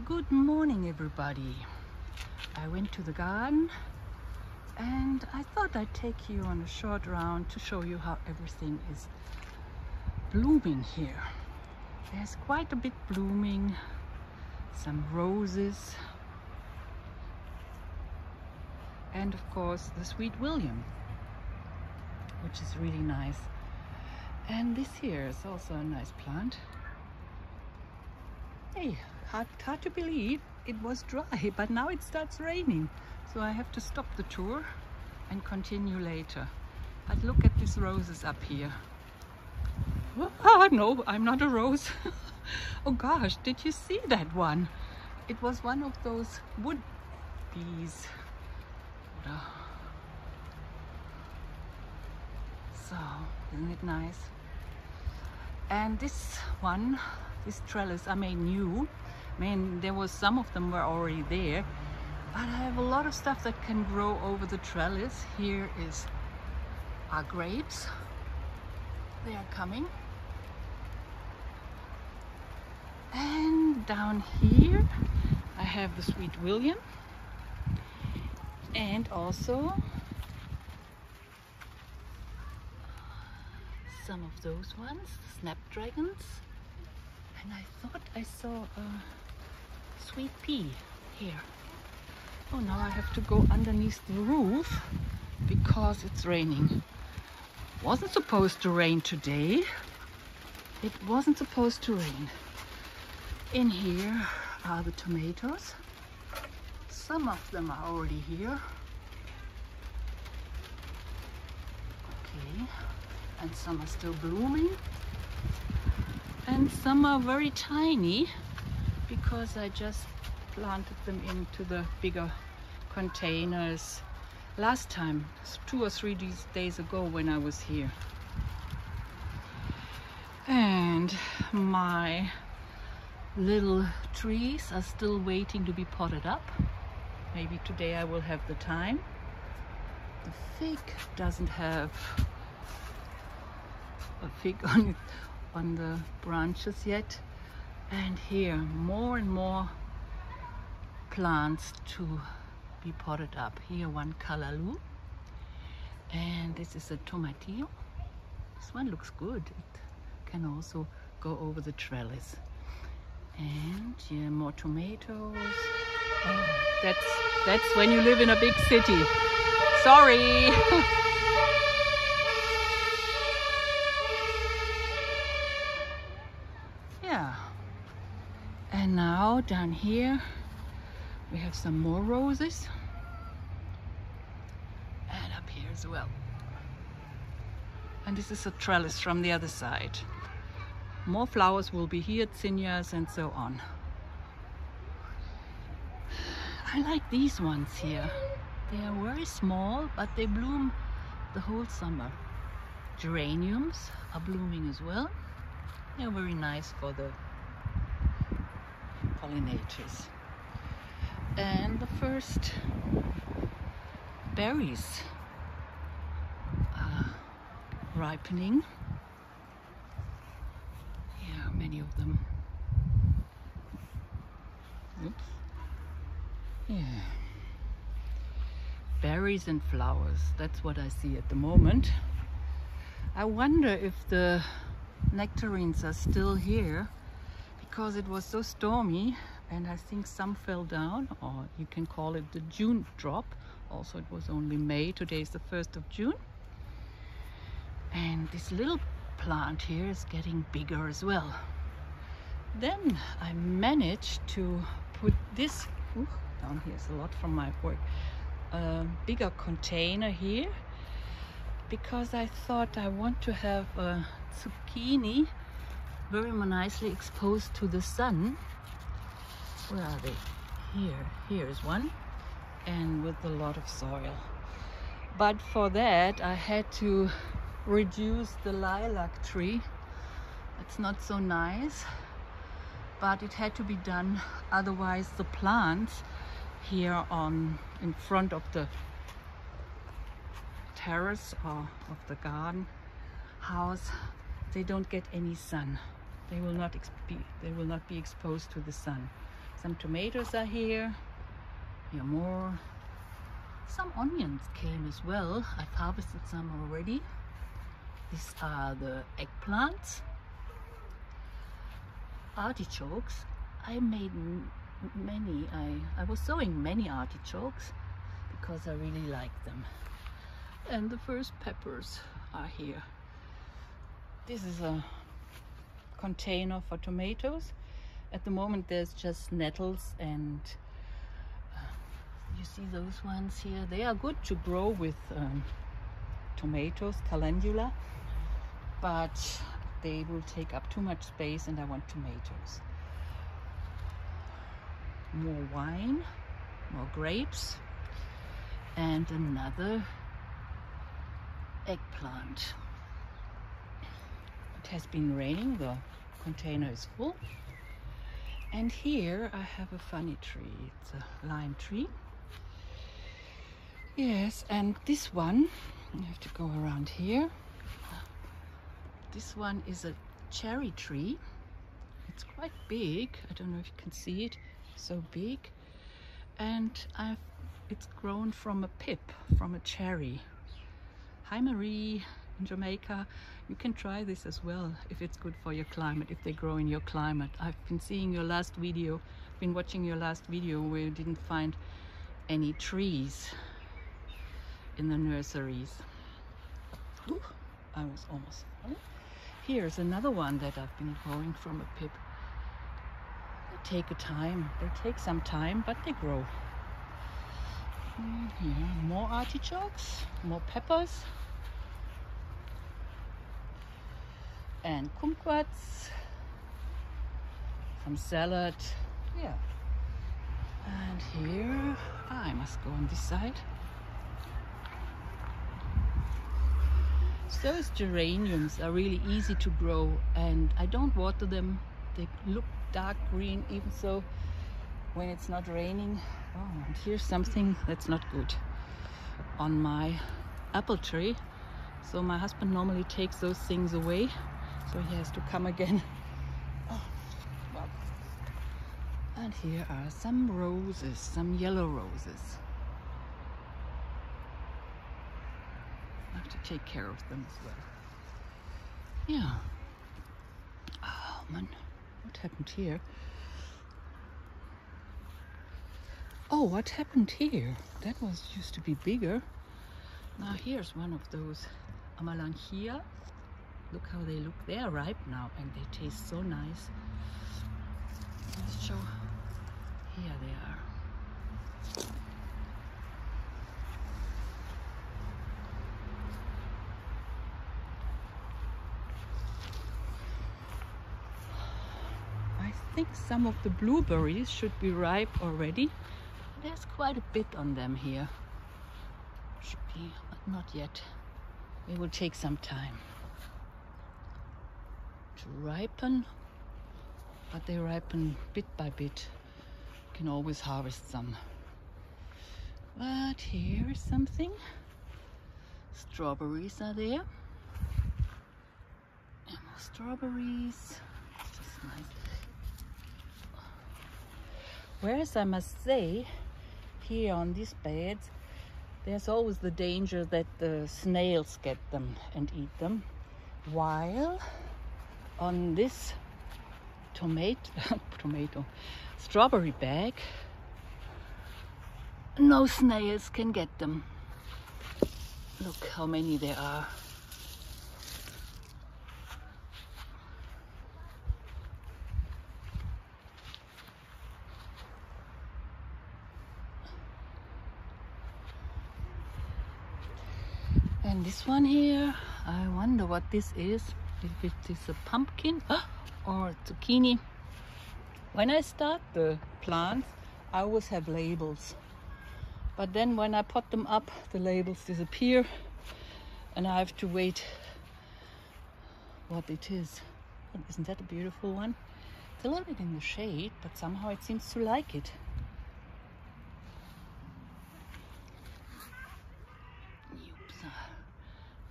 Good morning, everybody. I went to the garden and I thought I'd take you on a short round to show you how everything is blooming here. There's quite a bit blooming, some roses, and of course the sweet William, which is really nice. And this here is also a nice plant. Hey, hard to believe it was dry, but now it starts raining, so I have to stop the tour and continue later. But look at these roses up here. No, I'm not a rose. Oh gosh, did you see that one? It was one of those woodbees. So, isn't it nice? And this one, this trellis I made new. I mean, there was some of them were already there, but I have a lot of stuff that can grow over the trellis. Here are grapes. They are coming. And down here I have the sweet William, and also some of those ones, snapdragons. And I thought I saw a sweet pea here. Oh, now I have to go underneath the roof because it's raining. Wasn't supposed to rain today. It wasn't supposed to rain. In here are the tomatoes. Some of them are already here. Okay, and some are still blooming. And some are very tiny because I just planted them into the bigger containers last time, 2 or 3 days ago when I was here. And my little trees are still waiting to be potted up. Maybe today I will have the time. The fig doesn't have a fig on the branches yet. And here more and more plants to be potted up. Here one callaloo, and this is a tomatillo. This one looks good. It can also go over the trellis. And yeah, more tomatoes. Oh, that's when you live in a big city. Sorry. Yeah. And now down here we have some more roses, and up here as well. And this is a trellis from the other side. More flowers will be here, zinnias and so on. I like these ones here. They are very small, but they bloom the whole summer. Geraniums are blooming as well. They are very nice for the pollinators. And the first berries are ripening. Yeah, many of them. Oops. Yeah. Berries and flowers, that's what I see at the moment. I wonder if the nectarines are still here, because it was so stormy, and I think some fell down, or you can call it the June drop. Also, it was only May. Today is the 1st of June. And this little plant here is getting bigger as well. Then I managed to put this, down here is a lot from my work, a bigger container here, because I thought I want to have a zucchini very nicely exposed to the sun. Where are they? Here is one, and with a lot of soil. But for that I had to reduce the lilac tree. It's not so nice, but it had to be done, otherwise the plants here in front of the terrace or of the garden house, they don't get any sun. They will not be exposed to the sun. Some tomatoes are here. Here more. Some onions came as well. I've harvested some already. These are the eggplants. Artichokes. I made many. I was sowing many artichokes because I really like them. And the first peppers are here. This is a container for tomatoes. At the moment there's just nettles, and you see those ones here. They are good to grow with tomatoes, calendula, but they will take up too much space, and I want tomatoes. More wine, more grapes, and another eggplant. It has been raining, the container is full. And here I have a funny tree. It's a lime tree. Yes, and this one, I have to go around here. This one is a cherry tree. It's quite big. I don't know if you can see it. So big. And it's grown from a pip, from a cherry. Hi Marie, in Jamaica. You can try this as well if it's good for your climate, if they grow in your climate. I've been seeing your last video, been watching your last video where you didn't find any trees in the nurseries. Ooh, I was almost falling. Here's another one that I've been growing from a pip. They take some time, but they grow. Here, more artichokes, more peppers, and kumquats, some salad, yeah. And here, I must go on this side. Those geraniums are really easy to grow, and I don't water them. They look dark green even so when it's not raining. Oh, and here's something that's not good on my apple tree. So my husband normally takes those things away, so he has to come again. Oh, well. And here are some roses, some yellow roses. I have to take care of them as well. Yeah. Oh man, what happened here? Oh, what happened here? That used to be bigger. Now here's one of those amalanchia. Look how they look. They are ripe now and they taste so nice. Let's show. Here they are. I think some of the blueberries should be ripe already. There's quite a bit on them here. Should be, but not yet. It will take some time to ripen, but they ripen bit by bit. You can always harvest some. But here is something. Strawberries are there. And more strawberries. It's just nice. Whereas I must say, here on these beds, there's always the danger that the snails get them and eat them. While on this strawberry bag, no snails can get them. Look how many there are. And this one here, I wonder what this is. If it is a pumpkin or zucchini. When I start the plants, I always have labels. But then when I pot them up, the labels disappear and I have to wait what it is. Isn't that a beautiful one? It's a little bit in the shade, but somehow it seems to like it.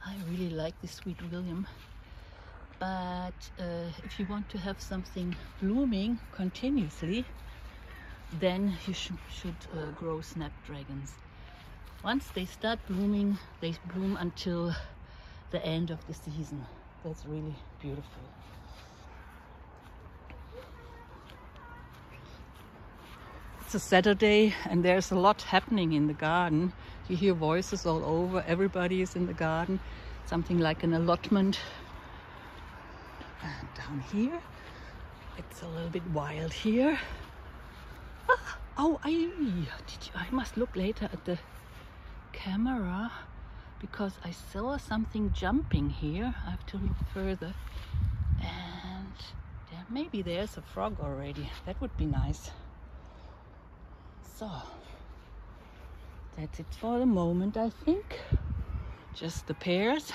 I really like this Sweet William, but if you want to have something blooming continuously, then you should grow snapdragons. Once they start blooming, they bloom until the end of the season. That's really beautiful. It's a Saturday and there's a lot happening in the garden. You hear voices all over. Everybody is in the garden. Something like an allotment. And down here, it's a little bit wild here. Ah, oh, I must look later at the camera because I saw something jumping here. I have to look further. And maybe there's a frog already. That would be nice. So, that's it for the moment, I think. Just the pears.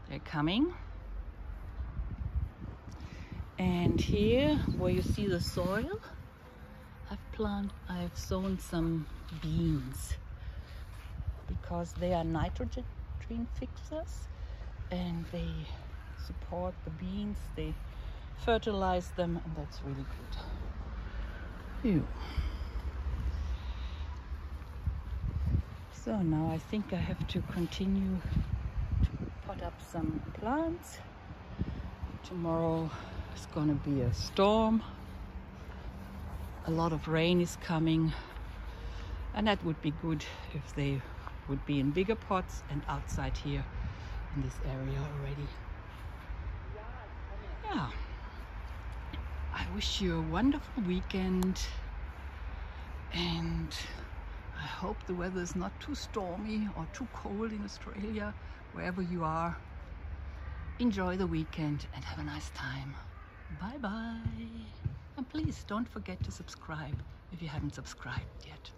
They're coming. And here, where you see the soil, I've sown some beans because they are nitrogen fixers and they support the beans. They fertilize them, and that's really good. Phew. So now I think I have to continue to pot up some plants. Tomorrow is gonna be a storm. A lot of rain is coming, and that would be good if they would be in bigger pots and outside here in this area already. Yeah. I wish you a wonderful weekend, and I hope the weather is not too stormy or too cold in Australia. Wherever you are, enjoy the weekend and have a nice time. Bye bye. And please don't forget to subscribe if you haven't subscribed yet.